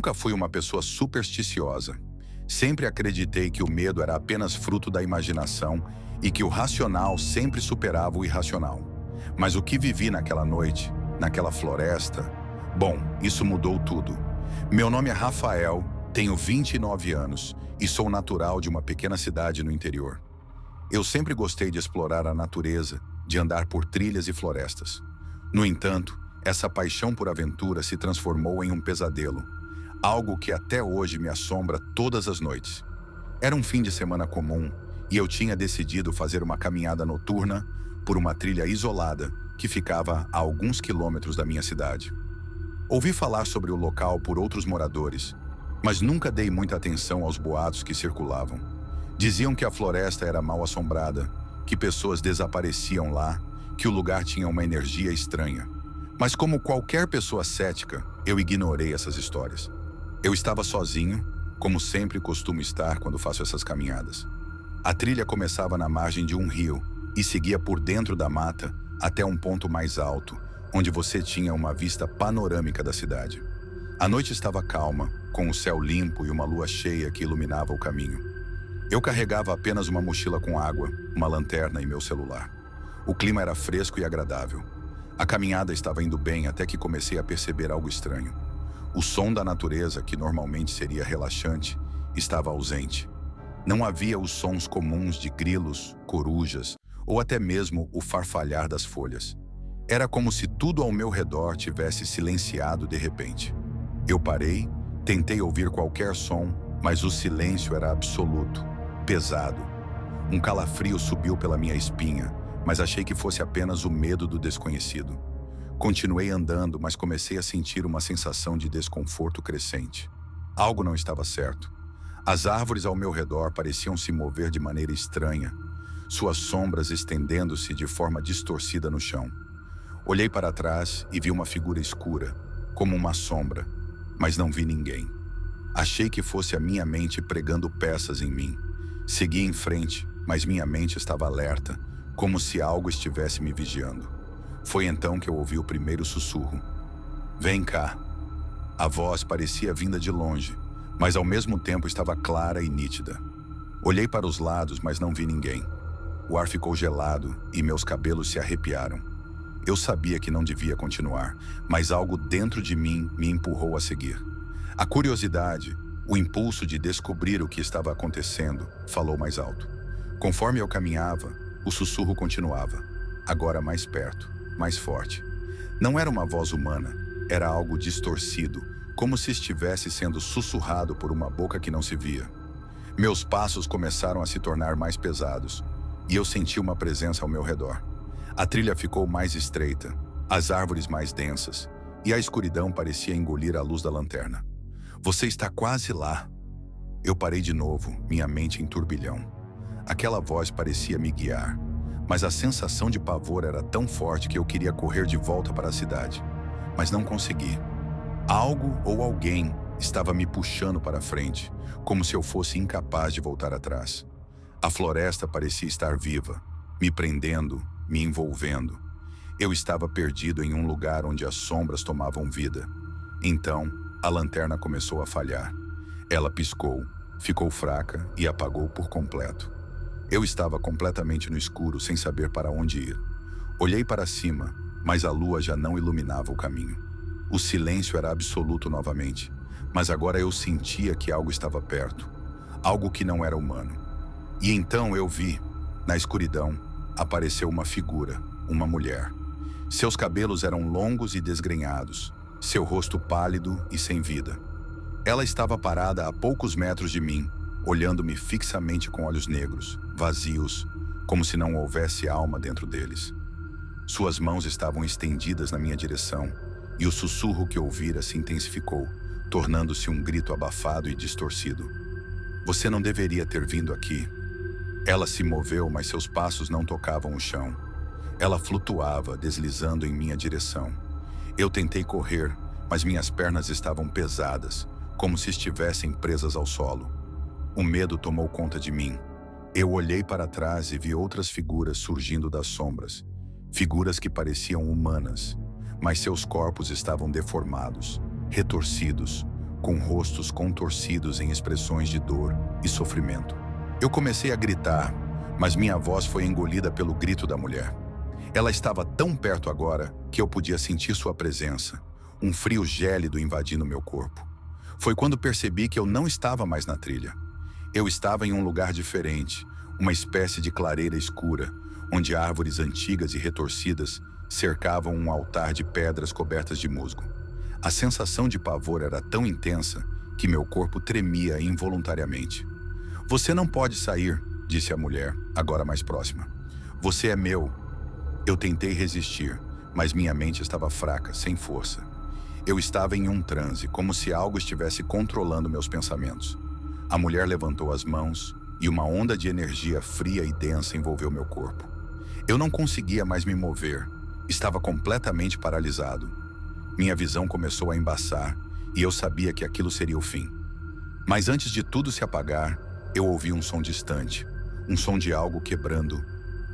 Nunca fui uma pessoa supersticiosa. Sempre acreditei que o medo era apenas fruto da imaginação e que o racional sempre superava o irracional. Mas o que vivi naquela noite, naquela floresta, bom, isso mudou tudo. Meu nome é Rafael, tenho 29 anos e sou natural de uma pequena cidade no interior. Eu sempre gostei de explorar a natureza, de andar por trilhas e florestas. No entanto, essa paixão por aventura se transformou em um pesadelo, algo que até hoje me assombra todas as noites. Era um fim de semana comum e eu tinha decidido fazer uma caminhada noturna por uma trilha isolada que ficava a alguns quilômetros da minha cidade. Ouvi falar sobre o local por outros moradores, mas nunca dei muita atenção aos boatos que circulavam. Diziam que a floresta era mal assombrada, que pessoas desapareciam lá, que o lugar tinha uma energia estranha. Mas como qualquer pessoa cética, eu ignorei essas histórias. Eu estava sozinho, como sempre costumo estar quando faço essas caminhadas. A trilha começava na margem de um rio e seguia por dentro da mata até um ponto mais alto, onde você tinha uma vista panorâmica da cidade. A noite estava calma, com o céu limpo e uma lua cheia que iluminava o caminho. Eu carregava apenas uma mochila com água, uma lanterna e meu celular. O clima era fresco e agradável. A caminhada estava indo bem até que comecei a perceber algo estranho. O som da natureza, que normalmente seria relaxante, estava ausente. Não havia os sons comuns de grilos, corujas ou até mesmo o farfalhar das folhas. Era como se tudo ao meu redor tivesse silenciado de repente. Eu parei, tentei ouvir qualquer som, mas o silêncio era absoluto, pesado. Um calafrio subiu pela minha espinha, mas achei que fosse apenas o medo do desconhecido. Continuei andando, mas comecei a sentir uma sensação de desconforto crescente. Algo não estava certo. As árvores ao meu redor pareciam se mover de maneira estranha, suas sombras estendendo-se de forma distorcida no chão. Olhei para trás e vi uma figura escura, como uma sombra, mas não vi ninguém. Achei que fosse a minha mente pregando peças em mim. Segui em frente, mas minha mente estava alerta, como se algo estivesse me vigiando. Foi então que eu ouvi o primeiro sussurro. "Vem cá." A voz parecia vinda de longe, mas ao mesmo tempo estava clara e nítida. Olhei para os lados, mas não vi ninguém. O ar ficou gelado e meus cabelos se arrepiaram. Eu sabia que não devia continuar, mas algo dentro de mim me empurrou a seguir. A curiosidade, o impulso de descobrir o que estava acontecendo, falou mais alto. Conforme eu caminhava, o sussurro continuava, agora mais perto, mais forte. Não era uma voz humana, era algo distorcido, como se estivesse sendo sussurrado por uma boca que não se via. Meus passos começaram a se tornar mais pesados, e eu senti uma presença ao meu redor. A trilha ficou mais estreita, as árvores mais densas, e a escuridão parecia engolir a luz da lanterna. "Você está quase lá." Eu parei de novo, minha mente em turbilhão. Aquela voz parecia me guiar, mas a sensação de pavor era tão forte que eu queria correr de volta para a cidade. Mas não consegui. Algo ou alguém estava me puxando para frente, como se eu fosse incapaz de voltar atrás. A floresta parecia estar viva, me prendendo, me envolvendo. Eu estava perdido em um lugar onde as sombras tomavam vida. Então, a lanterna começou a falhar. Ela piscou, ficou fraca e apagou por completo. Eu estava completamente no escuro, sem saber para onde ir. Olhei para cima, mas a lua já não iluminava o caminho. O silêncio era absoluto novamente, mas agora eu sentia que algo estava perto, algo que não era humano. E então eu vi, na escuridão, apareceu uma figura, uma mulher. Seus cabelos eram longos e desgrenhados, seu rosto pálido e sem vida. Ela estava parada a poucos metros de mim, olhando-me fixamente com olhos negros, vazios, como se não houvesse alma dentro deles. Suas mãos estavam estendidas na minha direção, e o sussurro que ouvira se intensificou, tornando-se um grito abafado e distorcido. "Você não deveria ter vindo aqui." Ela se moveu, mas seus passos não tocavam o chão. Ela flutuava, deslizando em minha direção. Eu tentei correr, mas minhas pernas estavam pesadas, como se estivessem presas ao solo. O medo tomou conta de mim. Eu olhei para trás e vi outras figuras surgindo das sombras. Figuras que pareciam humanas, mas seus corpos estavam deformados, retorcidos, com rostos contorcidos em expressões de dor e sofrimento. Eu comecei a gritar, mas minha voz foi engolida pelo grito da mulher. Ela estava tão perto agora que eu podia sentir sua presença, um frio gélido invadindo meu corpo. Foi quando percebi que eu não estava mais na trilha. Eu estava em um lugar diferente, uma espécie de clareira escura, onde árvores antigas e retorcidas cercavam um altar de pedras cobertas de musgo. A sensação de pavor era tão intensa que meu corpo tremia involuntariamente. "Você não pode sair", disse a mulher, agora mais próxima. "Você é meu." Eu tentei resistir, mas minha mente estava fraca, sem força. Eu estava em um transe, como se algo estivesse controlando meus pensamentos. A mulher levantou as mãos e uma onda de energia fria e densa envolveu meu corpo. Eu não conseguia mais me mover, estava completamente paralisado. Minha visão começou a embaçar e eu sabia que aquilo seria o fim. Mas antes de tudo se apagar, eu ouvi um som distante, um som de algo quebrando,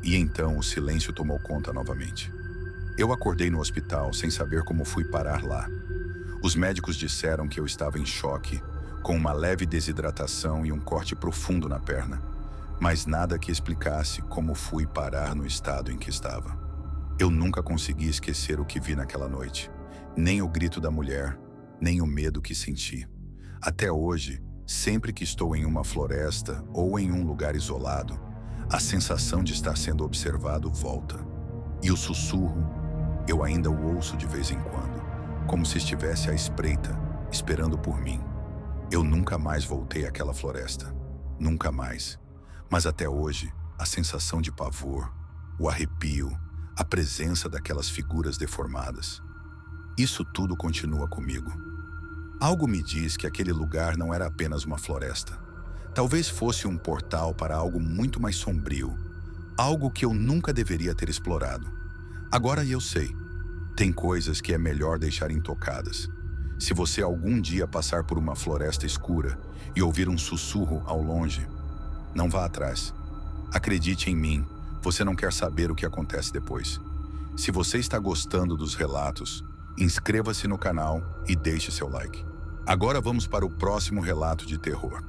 e então o silêncio tomou conta novamente. Eu acordei no hospital sem saber como fui parar lá. Os médicos disseram que eu estava em choque, com uma leve desidratação e um corte profundo na perna, mas nada que explicasse como fui parar no estado em que estava. Eu nunca consegui esquecer o que vi naquela noite, nem o grito da mulher, nem o medo que senti. Até hoje, sempre que estou em uma floresta ou em um lugar isolado, a sensação de estar sendo observado volta. E o sussurro, eu ainda o ouço de vez em quando, como se estivesse à espreita, esperando por mim. Eu nunca mais voltei àquela floresta. Nunca mais. Mas até hoje, a sensação de pavor, o arrepio, a presença daquelas figuras deformadas. Isso tudo continua comigo. Algo me diz que aquele lugar não era apenas uma floresta. Talvez fosse um portal para algo muito mais sombrio, algo que eu nunca deveria ter explorado. Agora eu sei, tem coisas que é melhor deixar intocadas. Se você algum dia passar por uma floresta escura e ouvir um sussurro ao longe, não vá atrás. Acredite em mim, você não quer saber o que acontece depois. Se você está gostando dos relatos, inscreva-se no canal e deixe seu like. Agora vamos para o próximo relato de terror.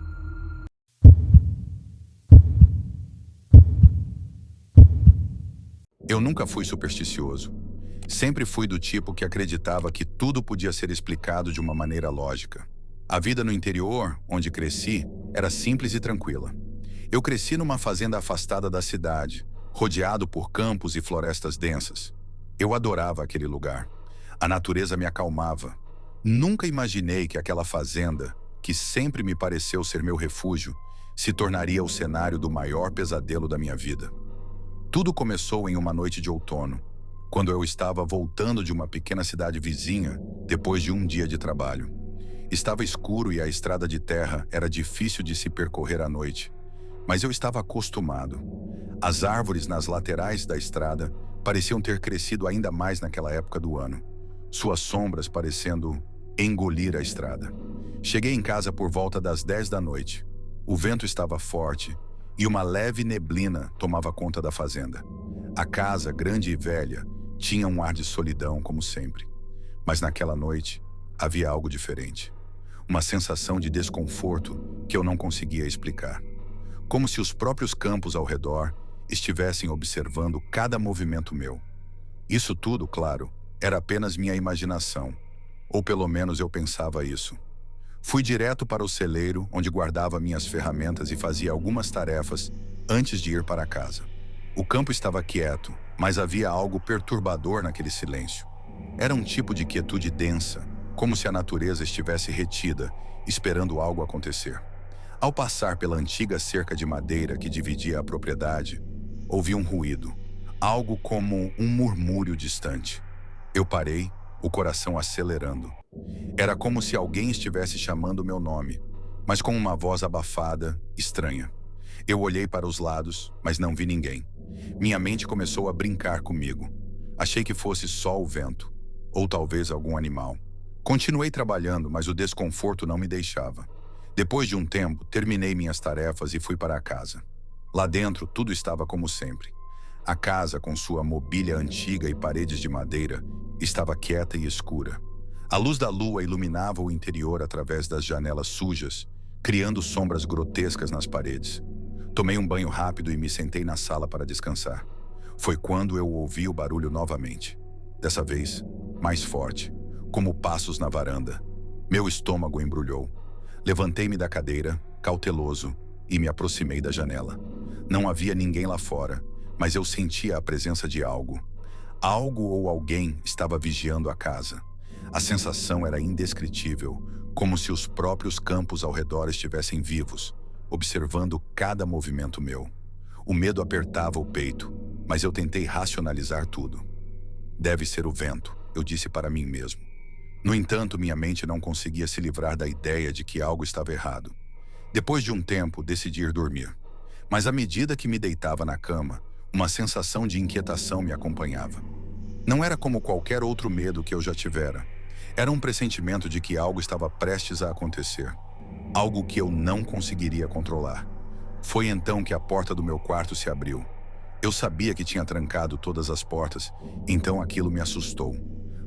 Eu nunca fui supersticioso. Sempre fui do tipo que acreditava que tudo podia ser explicado de uma maneira lógica. A vida no interior, onde cresci, era simples e tranquila. Eu cresci numa fazenda afastada da cidade, rodeado por campos e florestas densas. Eu adorava aquele lugar. A natureza me acalmava. Nunca imaginei que aquela fazenda, que sempre me pareceu ser meu refúgio, se tornaria o cenário do maior pesadelo da minha vida. Tudo começou em uma noite de outono, quando eu estava voltando de uma pequena cidade vizinha depois de um dia de trabalho. Estava escuro e a estrada de terra era difícil de se percorrer à noite, mas eu estava acostumado. As árvores nas laterais da estrada pareciam ter crescido ainda mais naquela época do ano, suas sombras parecendo engolir a estrada. Cheguei em casa por volta das 10 da noite. O vento estava forte e uma leve neblina tomava conta da fazenda. A casa, grande e velha, tinha um ar de solidão, como sempre. Mas naquela noite, havia algo diferente. Uma sensação de desconforto que eu não conseguia explicar. Como se os próprios campos ao redor estivessem observando cada movimento meu. Isso tudo, claro, era apenas minha imaginação. Ou pelo menos eu pensava isso. Fui direto para o celeiro, onde guardava minhas ferramentas e fazia algumas tarefas antes de ir para casa. O campo estava quieto, mas havia algo perturbador naquele silêncio. Era um tipo de quietude densa, como se a natureza estivesse retida, esperando algo acontecer. Ao passar pela antiga cerca de madeira que dividia a propriedade, ouvi um ruído, algo como um murmúrio distante. Eu parei, o coração acelerando. Era como se alguém estivesse chamando meu nome, mas com uma voz abafada, estranha. Eu olhei para os lados, mas não vi ninguém. Minha mente começou a brincar comigo. Achei que fosse só o vento, ou talvez algum animal. Continuei trabalhando, mas o desconforto não me deixava. Depois de um tempo, terminei minhas tarefas e fui para a casa. Lá dentro, tudo estava como sempre. A casa, com sua mobília antiga e paredes de madeira, estava quieta e escura. A luz da lua iluminava o interior através das janelas sujas, criando sombras grotescas nas paredes. Tomei um banho rápido e me sentei na sala para descansar. Foi quando eu ouvi o barulho novamente. Dessa vez, mais forte, como passos na varanda. Meu estômago embrulhou. Levantei-me da cadeira, cauteloso, e me aproximei da janela. Não havia ninguém lá fora, mas eu sentia a presença de algo. Algo ou alguém estava vigiando a casa. A sensação era indescritível, como se os próprios campos ao redor estivessem vivos, observando cada movimento meu. O medo apertava o peito, mas eu tentei racionalizar tudo. Deve ser o vento, eu disse para mim mesmo. No entanto, minha mente não conseguia se livrar da ideia de que algo estava errado. Depois de um tempo, decidi ir dormir. Mas à medida que me deitava na cama, uma sensação de inquietação me acompanhava. Não era como qualquer outro medo que eu já tivera. Era um pressentimento de que algo estava prestes a acontecer. Algo que eu não conseguiria controlar. Foi então que a porta do meu quarto se abriu. Eu sabia que tinha trancado todas as portas, então aquilo me assustou.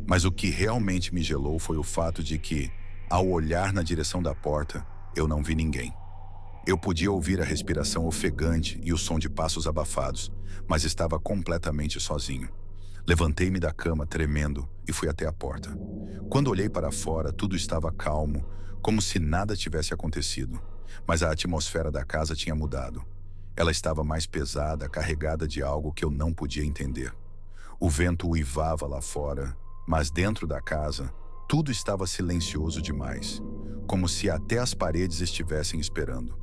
Mas o que realmente me gelou foi o fato de que, ao olhar na direção da porta, eu não vi ninguém. Eu podia ouvir a respiração ofegante e o som de passos abafados, mas estava completamente sozinho. Levantei-me da cama tremendo e fui até a porta. Quando olhei para fora, tudo estava calmo, como se nada tivesse acontecido. Mas a atmosfera da casa tinha mudado. Ela estava mais pesada, carregada de algo que eu não podia entender. O vento uivava lá fora, mas dentro da casa, tudo estava silencioso demais, como se até as paredes estivessem esperando.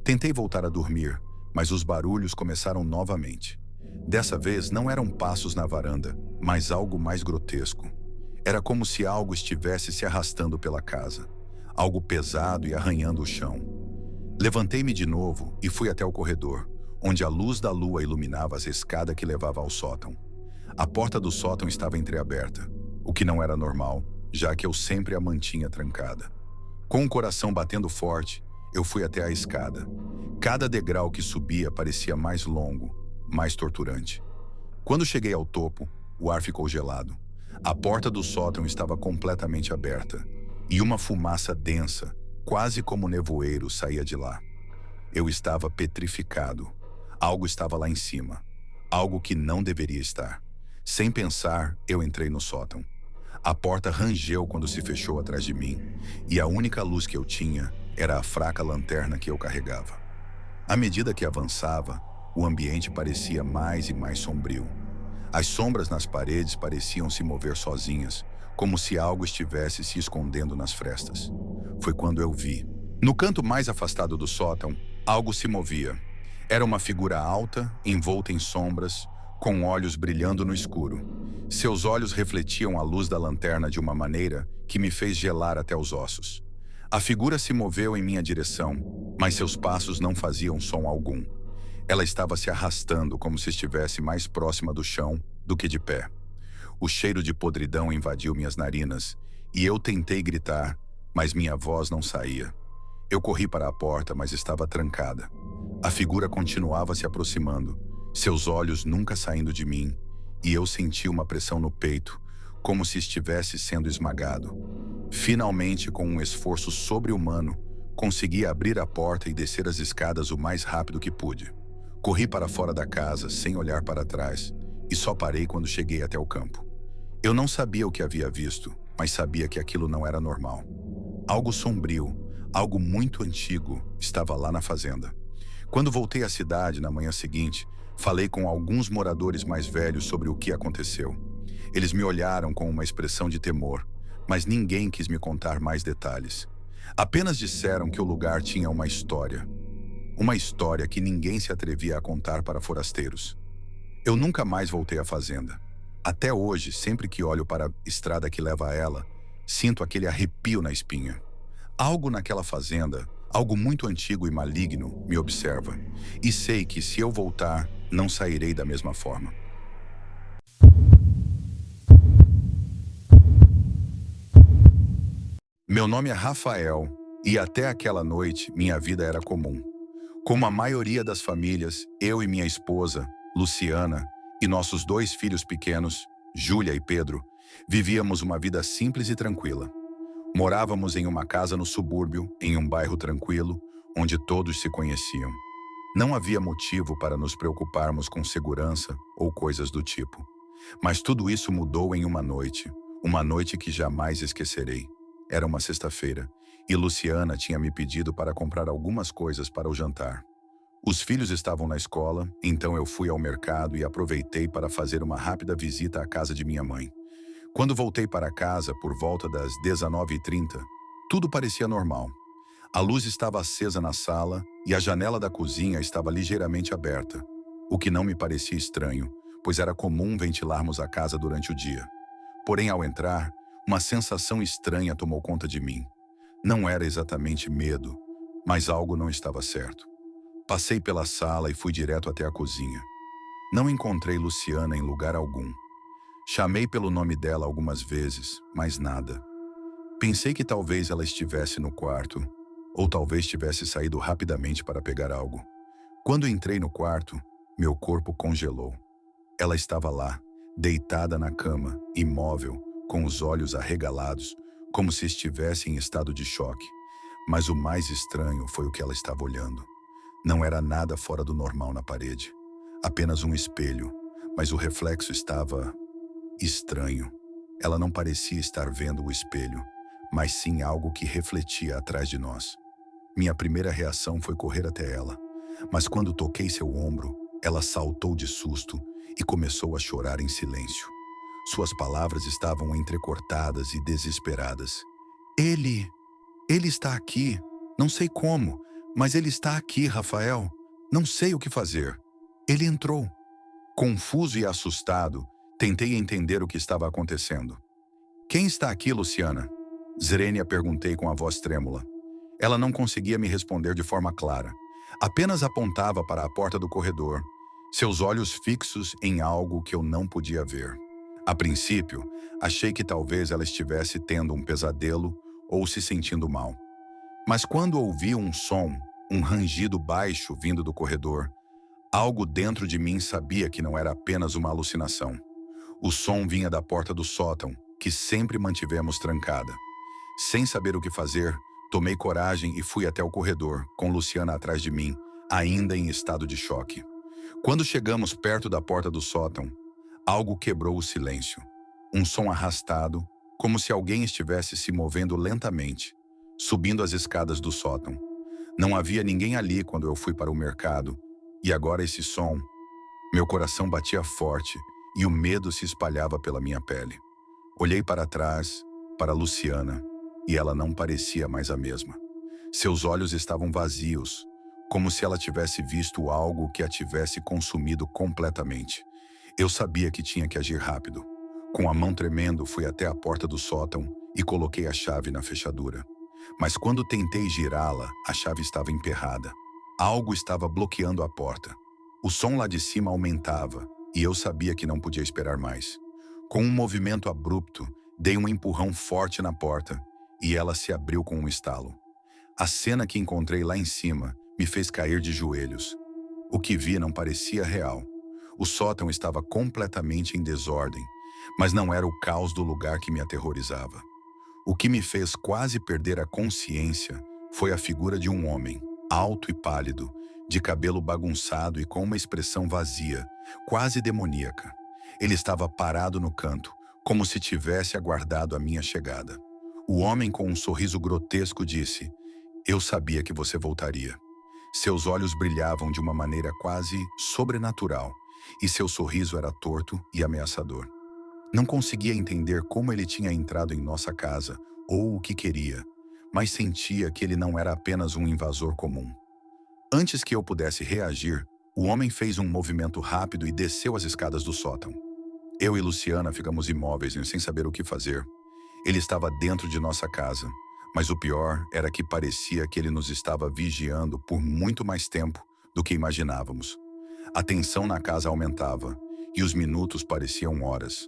Tentei voltar a dormir, mas os barulhos começaram novamente. Dessa vez não eram passos na varanda, mas algo mais grotesco. Era como se algo estivesse se arrastando pela casa, algo pesado e arranhando o chão. Levantei-me de novo e fui até o corredor, onde a luz da lua iluminava a escada que levava ao sótão. A porta do sótão estava entreaberta, o que não era normal, já que eu sempre a mantinha trancada. Com o coração batendo forte, eu fui até a escada. Cada degrau que subia parecia mais longo, mais torturante. Quando cheguei ao topo, o ar ficou gelado. A porta do sótão estava completamente aberta, e uma fumaça densa, quase como nevoeiro, saía de lá. Eu estava petrificado. Algo estava lá em cima. Algo que não deveria estar. Sem pensar, eu entrei no sótão. A porta rangeu quando se fechou atrás de mim, e a única luz que eu tinha era a fraca lanterna que eu carregava. À medida que avançava, o ambiente parecia mais e mais sombrio. As sombras nas paredes pareciam se mover sozinhas, como se algo estivesse se escondendo nas frestas. Foi quando eu vi. No canto mais afastado do sótão, algo se movia. Era uma figura alta, envolta em sombras, com olhos brilhando no escuro. Seus olhos refletiam a luz da lanterna de uma maneira que me fez gelar até os ossos. A figura se moveu em minha direção, mas seus passos não faziam som algum. Ela estava se arrastando como se estivesse mais próxima do chão do que de pé. O cheiro de podridão invadiu minhas narinas, e eu tentei gritar, mas minha voz não saía. Eu corri para a porta, mas estava trancada. A figura continuava se aproximando, seus olhos nunca saindo de mim, e eu senti uma pressão no peito, como se estivesse sendo esmagado. Finalmente, com um esforço sobre-humano, consegui abrir a porta e descer as escadas o mais rápido que pude. Corri para fora da casa, sem olhar para trás, e só parei quando cheguei até o campo. Eu não sabia o que havia visto, mas sabia que aquilo não era normal. Algo sombrio, algo muito antigo, estava lá na fazenda. Quando voltei à cidade na manhã seguinte, falei com alguns moradores mais velhos sobre o que aconteceu. Eles me olharam com uma expressão de temor, mas ninguém quis me contar mais detalhes. Apenas disseram que o lugar tinha uma história. Uma história que ninguém se atrevia a contar para forasteiros. Eu nunca mais voltei à fazenda. Até hoje, sempre que olho para a estrada que leva a ela, sinto aquele arrepio na espinha. Algo naquela fazenda, algo muito antigo e maligno, me observa. E sei que se eu voltar, não sairei da mesma forma. Meu nome é Rafael, e até aquela noite, minha vida era comum. Como a maioria das famílias, eu e minha esposa, Luciana, e nossos 2 filhos pequenos, Júlia e Pedro, Vivíamos uma vida simples e tranquila. Morávamos em uma casa no subúrbio, em um bairro tranquilo, onde todos se conheciam. Não havia motivo para nos preocuparmos com segurança ou coisas do tipo. Mas tudo isso mudou em uma noite que jamais esquecerei. Era uma sexta-feira, e Luciana tinha me pedido para comprar algumas coisas para o jantar. Os filhos estavam na escola, então eu fui ao mercado e aproveitei para fazer uma rápida visita à casa de minha mãe. Quando voltei para casa por volta das 19h30, tudo parecia normal. A luz estava acesa na sala e a janela da cozinha estava ligeiramente aberta, o que não me parecia estranho, pois era comum ventilarmos a casa durante o dia. Porém, ao entrar, uma sensação estranha tomou conta de mim. Não era exatamente medo, mas algo não estava certo. Passei pela sala e fui direto até a cozinha. Não encontrei Luciana em lugar algum. Chamei pelo nome dela algumas vezes, mas nada. Pensei que talvez ela estivesse no quarto, ou talvez tivesse saído rapidamente para pegar algo. Quando entrei no quarto, meu corpo congelou. Ela estava lá, deitada na cama, imóvel, com os olhos arregalados, como se estivesse em estado de choque. Mas o mais estranho foi o que ela estava olhando. Não era nada fora do normal na parede. Apenas um espelho, mas o reflexo estava estranho. Ela não parecia estar vendo o espelho, mas sim algo que refletia atrás de nós. Minha primeira reação foi correr até ela, mas quando toquei seu ombro, ela saltou de susto e começou a chorar em silêncio. Suas palavras estavam entrecortadas e desesperadas. Ele, ele está aqui. Não sei como, mas ele está aqui, Rafael. Não sei o que fazer. Ele entrou. Confuso e assustado, tentei entender o que estava acontecendo. Quem está aqui, Luciana? Zrenia perguntei com a voz trêmula. Ela não conseguia me responder de forma clara. Apenas apontava para a porta do corredor, seus olhos fixos em algo que eu não podia ver. A princípio, achei que talvez ela estivesse tendo um pesadelo ou se sentindo mal. Mas quando ouvi um som, um rangido baixo vindo do corredor, algo dentro de mim sabia que não era apenas uma alucinação. O som vinha da porta do sótão, que sempre mantivemos trancada. Sem saber o que fazer, tomei coragem e fui até o corredor, com Luciana atrás de mim, ainda em estado de choque. Quando chegamos perto da porta do sótão, algo quebrou o silêncio. Um som arrastado, como se alguém estivesse se movendo lentamente, subindo as escadas do sótão. Não havia ninguém ali quando eu fui para o mercado, e agora esse som... Meu coração batia forte e o medo se espalhava pela minha pele. Olhei para trás, para Luciana, e ela não parecia mais a mesma. Seus olhos estavam vazios, como se ela tivesse visto algo que a tivesse consumido completamente. Eu sabia que tinha que agir rápido. Com a mão tremendo, fui até a porta do sótão e coloquei a chave na fechadura. Mas quando tentei girá-la, a chave estava emperrada. Algo estava bloqueando a porta. O som lá de cima aumentava, e eu sabia que não podia esperar mais. Com um movimento abrupto, dei um empurrão forte na porta, e ela se abriu com um estalo. A cena que encontrei lá em cima me fez cair de joelhos. O que vi não parecia real. O sótão estava completamente em desordem, mas não era o caos do lugar que me aterrorizava. O que me fez quase perder a consciência foi a figura de um homem, alto e pálido, de cabelo bagunçado e com uma expressão vazia, quase demoníaca. Ele estava parado no canto, como se tivesse aguardado a minha chegada. O homem, com um sorriso grotesco, disse: "Eu sabia que você voltaria." Seus olhos brilhavam de uma maneira quase sobrenatural, e seu sorriso era torto e ameaçador. Não conseguia entender como ele tinha entrado em nossa casa ou o que queria, mas sentia que ele não era apenas um invasor comum. Antes que eu pudesse reagir, o homem fez um movimento rápido e desceu as escadas do sótão. Eu e Luciana ficamos imóveis sem saber o que fazer. Ele estava dentro de nossa casa, mas o pior era que parecia que ele nos estava vigiando por muito mais tempo do que imaginávamos. A tensão na casa aumentava, e os minutos pareciam horas.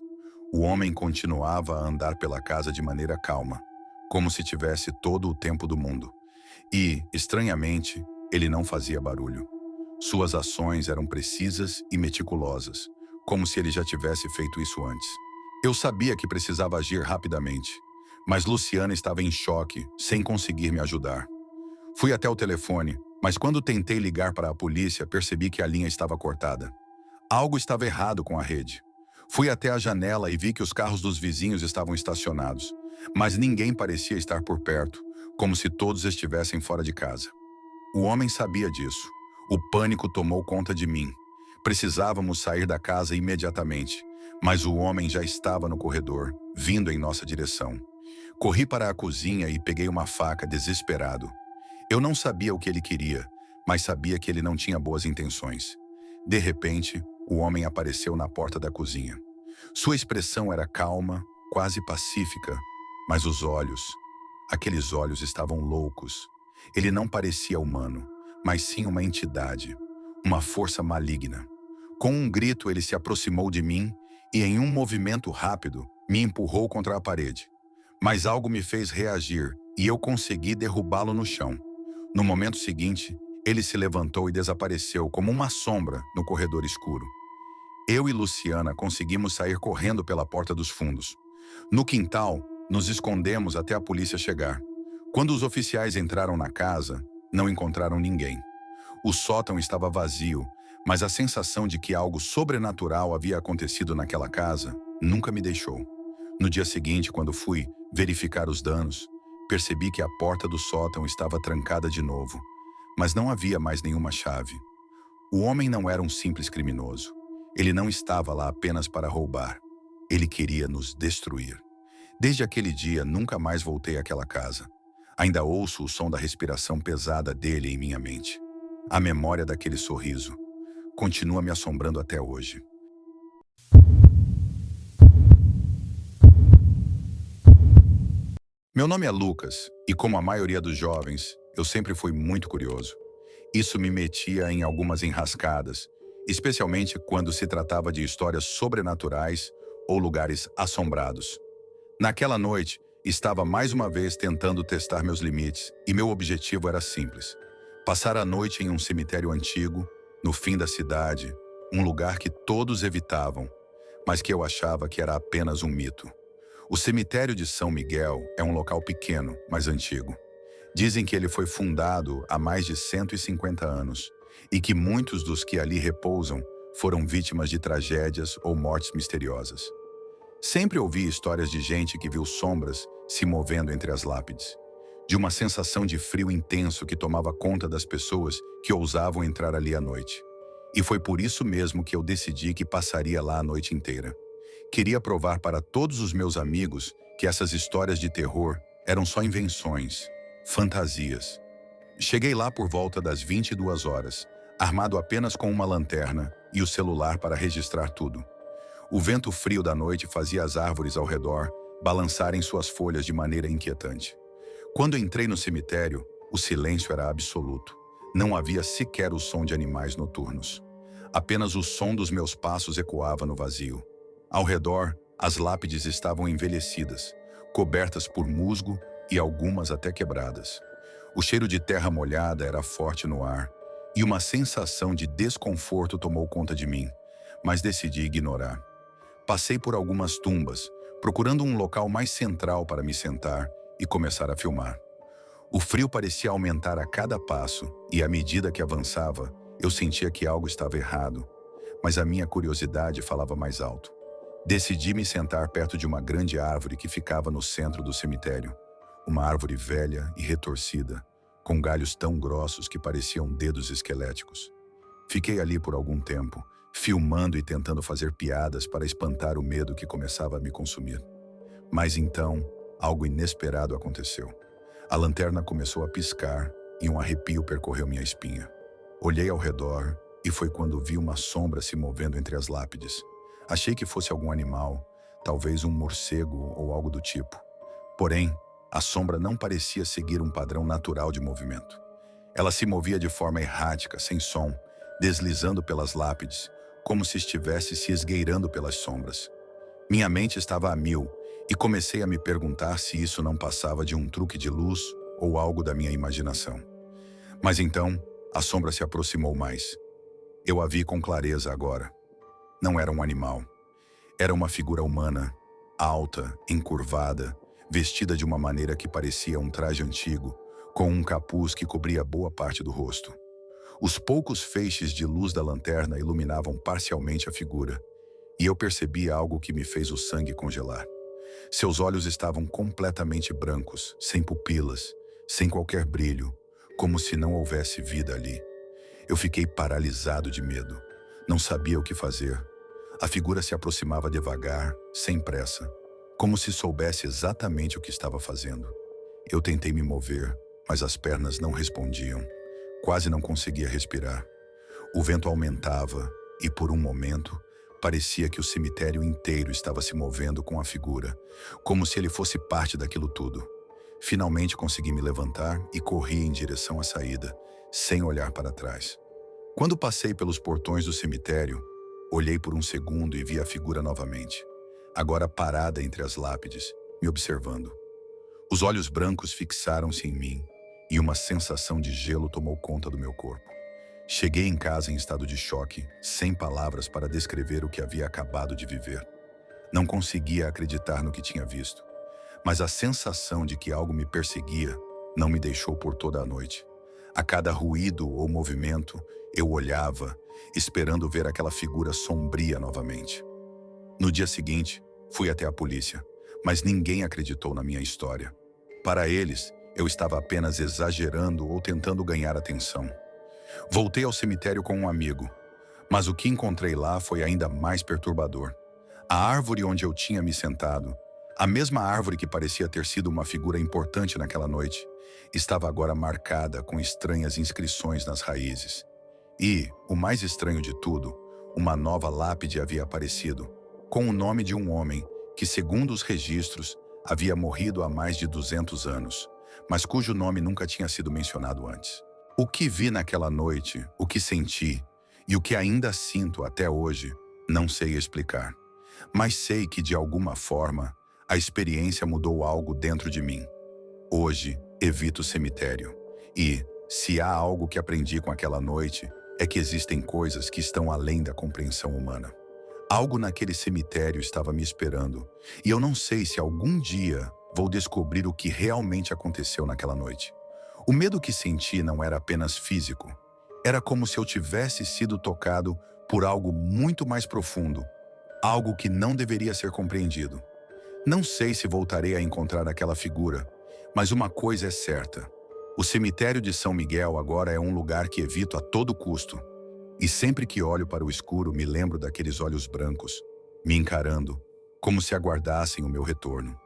O homem continuava a andar pela casa de maneira calma, como se tivesse todo o tempo do mundo. E, estranhamente, ele não fazia barulho. Suas ações eram precisas e meticulosas, como se ele já tivesse feito isso antes. Eu sabia que precisava agir rapidamente, mas Luciana estava em choque, sem conseguir me ajudar. Fui até o telefone, mas quando tentei ligar para a polícia, percebi que a linha estava cortada. Algo estava errado com a rede. Fui até a janela e vi que os carros dos vizinhos estavam estacionados, mas ninguém parecia estar por perto, como se todos estivessem fora de casa. O homem sabia disso. O pânico tomou conta de mim. Precisávamos sair da casa imediatamente, mas o homem já estava no corredor, vindo em nossa direção. Corri para a cozinha e peguei uma faca desesperado. Eu não sabia o que ele queria, mas sabia que ele não tinha boas intenções. De repente, o homem apareceu na porta da cozinha. Sua expressão era calma, quase pacífica, mas os olhos, aqueles olhos estavam loucos. Ele não parecia humano, mas sim uma entidade, uma força maligna. Com um grito, ele se aproximou de mim e, em um movimento rápido, me empurrou contra a parede. Mas algo me fez reagir e eu consegui derrubá-lo no chão. No momento seguinte, ele se levantou e desapareceu como uma sombra no corredor escuro. Eu e Luciana conseguimos sair correndo pela porta dos fundos. No quintal, nos escondemos até a polícia chegar. Quando os oficiais entraram na casa, não encontraram ninguém. O sótão estava vazio, mas a sensação de que algo sobrenatural havia acontecido naquela casa nunca me deixou. No dia seguinte, quando fui verificar os danos, percebi que a porta do sótão estava trancada de novo, mas não havia mais nenhuma chave. O homem não era um simples criminoso. Ele não estava lá apenas para roubar. Ele queria nos destruir. Desde aquele dia, nunca mais voltei àquela casa. Ainda ouço o som da respiração pesada dele em minha mente. A memória daquele sorriso continua me assombrando até hoje. Meu nome é Lucas, e como a maioria dos jovens, eu sempre fui muito curioso. Isso me metia em algumas enrascadas, especialmente quando se tratava de histórias sobrenaturais ou lugares assombrados. Naquela noite, estava mais uma vez tentando testar meus limites, e meu objetivo era simples: passar a noite em um cemitério antigo, no fim da cidade, um lugar que todos evitavam, mas que eu achava que era apenas um mito. O cemitério de São Miguel é um local pequeno, mas antigo. Dizem que ele foi fundado há mais de 150 anos e que muitos dos que ali repousam foram vítimas de tragédias ou mortes misteriosas. Sempre ouvi histórias de gente que viu sombras se movendo entre as lápides, de uma sensação de frio intenso que tomava conta das pessoas que ousavam entrar ali à noite. E foi por isso mesmo que eu decidi que passaria lá a noite inteira. Queria provar para todos os meus amigos que essas histórias de terror eram só invenções, fantasias. Cheguei lá por volta das 22 horas, armado apenas com uma lanterna e o celular para registrar tudo. O vento frio da noite fazia as árvores ao redor balançarem suas folhas de maneira inquietante. Quando entrei no cemitério, o silêncio era absoluto. Não havia sequer o som de animais noturnos. Apenas o som dos meus passos ecoava no vazio. Ao redor, as lápides estavam envelhecidas, cobertas por musgo e algumas até quebradas. O cheiro de terra molhada era forte no ar, e uma sensação de desconforto tomou conta de mim, mas decidi ignorar. Passei por algumas tumbas, procurando um local mais central para me sentar e começar a filmar. O frio parecia aumentar a cada passo, e à medida que avançava, eu sentia que algo estava errado, mas a minha curiosidade falava mais alto. Decidi me sentar perto de uma grande árvore que ficava no centro do cemitério. Uma árvore velha e retorcida, com galhos tão grossos que pareciam dedos esqueléticos. Fiquei ali por algum tempo, filmando e tentando fazer piadas para espantar o medo que começava a me consumir. Mas então, algo inesperado aconteceu. A lanterna começou a piscar e um arrepio percorreu minha espinha. Olhei ao redor e foi quando vi uma sombra se movendo entre as lápides. Achei que fosse algum animal, talvez um morcego ou algo do tipo. Porém, a sombra não parecia seguir um padrão natural de movimento. Ela se movia de forma errática, sem som, deslizando pelas lápides, como se estivesse se esgueirando pelas sombras. Minha mente estava a mil e comecei a me perguntar se isso não passava de um truque de luz ou algo da minha imaginação. Mas então, a sombra se aproximou mais. Eu a vi com clareza agora. Não era um animal. Era uma figura humana, alta, encurvada, vestida de uma maneira que parecia um traje antigo, com um capuz que cobria boa parte do rosto. Os poucos feixes de luz da lanterna iluminavam parcialmente a figura, e eu percebi algo que me fez o sangue congelar. Seus olhos estavam completamente brancos, sem pupilas, sem qualquer brilho, como se não houvesse vida ali. Eu fiquei paralisado de medo. Não sabia o que fazer. A figura se aproximava devagar, sem pressa, como se soubesse exatamente o que estava fazendo. Eu tentei me mover, mas as pernas não respondiam. Quase não conseguia respirar. O vento aumentava e, por um momento, parecia que o cemitério inteiro estava se movendo com a figura, como se ele fosse parte daquilo tudo. Finalmente consegui me levantar e corri em direção à saída, sem olhar para trás. Quando passei pelos portões do cemitério, olhei por um segundo e vi a figura novamente, agora parada entre as lápides, me observando. Os olhos brancos fixaram-se em mim e uma sensação de gelo tomou conta do meu corpo. Cheguei em casa em estado de choque, sem palavras para descrever o que havia acabado de viver. Não conseguia acreditar no que tinha visto, mas a sensação de que algo me perseguia não me deixou por toda a noite. A cada ruído ou movimento, eu olhava, esperando ver aquela figura sombria novamente. No dia seguinte, fui até a polícia, mas ninguém acreditou na minha história. Para eles, eu estava apenas exagerando ou tentando ganhar atenção. Voltei ao cemitério com um amigo, mas o que encontrei lá foi ainda mais perturbador. A árvore onde eu tinha me sentado, a mesma árvore que parecia ter sido uma figura importante naquela noite, estava agora marcada com estranhas inscrições nas raízes. E, o mais estranho de tudo, uma nova lápide havia aparecido, com o nome de um homem que, segundo os registros, havia morrido há mais de 200 anos, mas cujo nome nunca tinha sido mencionado antes. O que vi naquela noite, o que senti e o que ainda sinto até hoje, não sei explicar. Mas sei que, de alguma forma, a experiência mudou algo dentro de mim. Hoje, evito o cemitério. E, se há algo que aprendi com aquela noite, é que existem coisas que estão além da compreensão humana. Algo naquele cemitério estava me esperando, e eu não sei se algum dia vou descobrir o que realmente aconteceu naquela noite. O medo que senti não era apenas físico. Era como se eu tivesse sido tocado por algo muito mais profundo, algo que não deveria ser compreendido. Não sei se voltarei a encontrar aquela figura, mas uma coisa é certa. O cemitério de São Miguel agora é um lugar que evito a todo custo. E sempre que olho para o escuro, me lembro daqueles olhos brancos, me encarando, como se aguardassem o meu retorno.